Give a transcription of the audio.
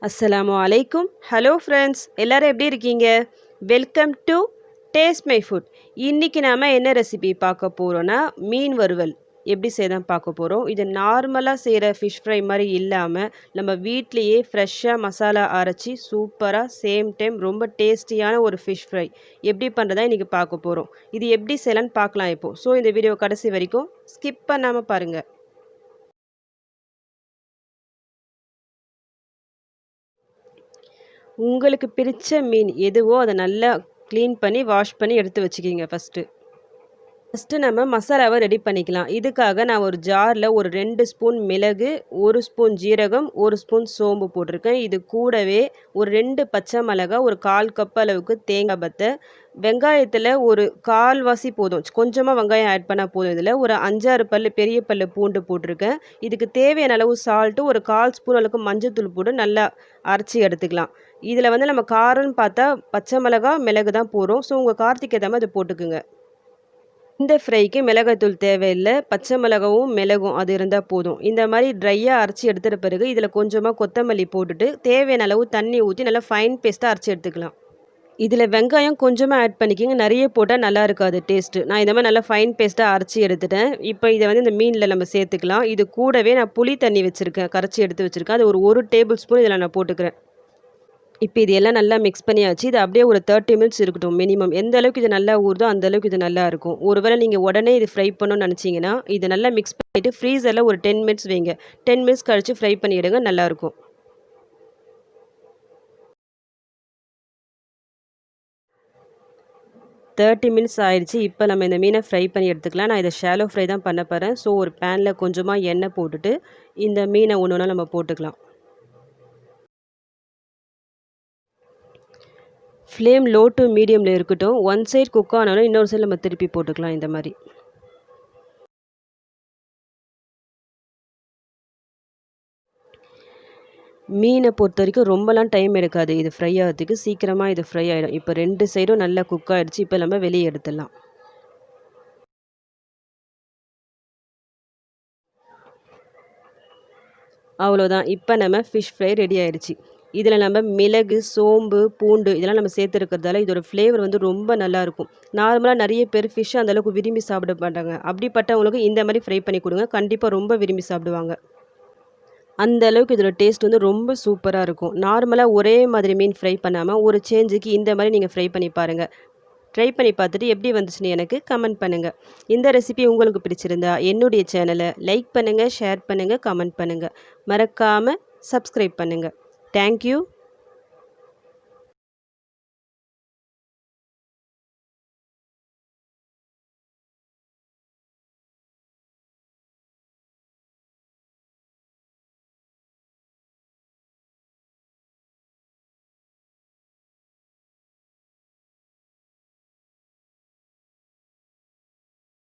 அஸ்ஸலாமு அலைக்கும். Hello friends, எல்லாரும் எப்படி இருக்கீங்க? Welcome to taste my foot. இன்னைக்கு நாம என்ன ரெசிபி பார்க்க போறோம்னா, மீன் வறுவல் எப்படி செய்யலாம் பார்க்க போறோம். இது நார்மலாக செய்கிற ஃபிஷ் ஃப்ரை மாதிரி இல்லாமல் நம்ம வீட்லேயே ஃப்ரெஷ்ஷாக மசாலா அரைச்சி சூப்பராக சேம் டைம் ரொம்ப டேஸ்டியான ஒரு ஃபிஷ் ஃப்ரை எப்படி பண்ணுறதா இன்றைக்கி பார்க்க போகிறோம். இது எப்படி செய்யலான்னு பார்க்கலாம் இப்போது. ஸோ இந்த வீடியோ கடைசி வரைக்கும் ஸ்கிப் பண்ணாமல் பாருங்கள். உங்களுக்கு பிடிச்ச மீன் எதுவோ அதை நல்லா க்ளீன் பண்ணி வாஷ் பண்ணி எடுத்து வச்சுக்கிங்க ஃபஸ்ட்டு நம்ம மசாலாவை ரெடி பண்ணிக்கலாம். இதுக்காக நான் ஒரு ஜாரில் ஒரு 2 ஸ்பூன் மிளகு, 1 ஸ்பூன் ஜீரகம், 1 ஸ்பூன் சோம்பு போட்டிருக்கேன். இது கூடவே ஒரு 2 பச்சை மிளகாய், ஒரு 1/4 கப் அளவுக்கு தேங்காய் பத்தை, வெங்காயத்தில் ஒரு கால்வாசி போதும், கொஞ்சமாக வெங்காயம் ஆட் பண்ணால் போதும். இதில் ஒரு 5-6 பல் பெரிய பல் பூண்டு போட்டிருக்கேன். இதுக்கு தேவையான அளவு சால்ட்டு, ஒரு 1/4 ஸ்பூன் அளவுக்கு மஞ்சத்தூள் போட்டு நல்லா அரைச்சி எடுத்துக்கலாம். இதில் வந்து நம்ம காரம்னு பார்த்தா பச்சை மிளகாய், மிளகு தான் போகிறோம். ஸோ உங்கள் காரத்துக்கு ஏற்ற மாதிரி அதை போட்டுக்குங்க. இந்த ஃப்ரைக்கு மிளகாய்த்தூள் தேவையில்லை, பச்சை மிளகாவும் மிளகும் அது இருந்தால் போதும். இந்த மாதிரி ட்ரையாக அரைச்சி எடுத்துகிட்ட பிறகு இதில் கொஞ்சமாக கொத்தமல்லி போட்டுட்டு தேவையான அளவு தண்ணி ஊற்றி நல்லா ஃபைன் பேஸ்ட்டாக அரைச்சி எடுத்துக்கலாம். இதில் வெங்காயம் கொஞ்சமாக ஆட் பண்ணிக்கிங்க, நிறைய போட்டால் நல்லா இருக்காது டேஸ்ட்டு. நான் இந்த மாதிரி நல்லா ஃபைன் பேஸ்ட்டாக அரைச்சி எடுத்துட்டேன். இப்போ இதை வந்து இந்த மீனில் நம்ம சேர்த்துக்கலாம். இது கூடவே நான் புளி தண்ணி வச்சுருக்கேன், கரைச்சி எடுத்து வச்சுருக்கேன். அது ஒரு 1 டேபிள் ஸ்பூன் இதில் நான் போட்டுக்கிறேன். இப்போ இது எல்லாம் நல்லா மிக்ஸ் பண்ணியாச்சு. இது அப்படியே ஒரு 30 மினிட்ஸ் இருக்கட்டும் மினிமம். எந்த அளவுக்கு இது நல்லா ஊறுதோ அந்த அளவுக்கு இது நல்லா இருக்கும். ஒருவேளை நீங்கள் உடனே இது ஃப்ரை பண்ணணும்னு நினச்சிங்கன்னா இது நல்லா மிக்ஸ் பண்ணிவிட்டு ஃப்ரீசரில் ஒரு 10 மினிட்ஸ் வைங்க. 10 மினிட்ஸ் கழித்து ஃப்ரை பண்ணிவிடுங்க, நல்லாயிருக்கும். தேர்ட்டி மினிட்ஸ் ஆயிடுச்சு. இப்போ நம்ம இந்த மீனை ஃப்ரை பண்ணி எடுத்துக்கலாம். நான் இதை ஷாலோ ஃப்ரை தான் பண்ண போகிறேன். ஸோ ஒரு பேனில் கொஞ்சமாக எண்ணெய் போட்டுட்டு இந்த மீனை ஒன்று ஒன்றா நம்ம போட்டுக்கலாம். ஃப்ளேம் லோ டு மீடியமில் இருக்கட்டும். ஒன் சைட் குக் ஆனாலும் இன்னொரு சைடு நம்ம திருப்பி போட்டுக்கலாம். இந்த மாதிரி மீனை பொறுத்த வரைக்கும் ரொம்பலாம் டைம் எடுக்காது. இது ஃப்ரை ஆகிறதுக்கு சீக்கிரமாக இது ஃப்ரை ஆகிடும். இப்போ 2 சைடும் நல்லா குக் ஆகிடுச்சு. இப்போ நம்ம வெளியே எடுத்துடலாம். அவ்வளோதான். இப்போ நம்ம ஃபிஷ் ஃப்ரை ரெடி ஆகிடுச்சு. இதில் நம்ம மிளகு, சோம்பு, பூண்டு இதெல்லாம் நம்ம சேர்த்துருக்கிறதால இதோட ஃப்ளேவர் வந்து ரொம்ப நல்லாயிருக்கும். நார்மலாக நிறைய பேர் ஃபிஷ் அந்தளவுக்கு விரும்பி சாப்பிட மாட்டாங்க. அப்படிப்பட்டவங்களுக்கு இந்த மாதிரி ஃப்ரை பண்ணி கொடுங்க, கண்டிப்பாக ரொம்ப விரும்பி சாப்பிடுவாங்க. அந்த அளவுக்கு இதோட டேஸ்ட் வந்து ரொம்ப சூப்பராக இருக்கும். நார்மலாக ஒரே மாதிரி மீன் ஃப்ரை பண்ணாமல் ஒரு சேஞ்சுக்கு இந்த மாதிரி நீங்கள் ஃப்ரை பண்ணி பாருங்கள். ட்ரை பண்ணி பார்த்துட்டு எப்படி வந்துச்சுன்னு எனக்கு கமெண்ட் பண்ணுங்கள். இந்த ரெசிபி உங்களுக்கு பிடிச்சிருந்தா என்னுடைய சேனலை லைக் பண்ணுங்கள், ஷேர் பண்ணுங்கள், கமெண்ட் பண்ணுங்கள். மறக்காமல் சப்ஸ்கிரைப் பண்ணுங்கள். தேங்க்யூ.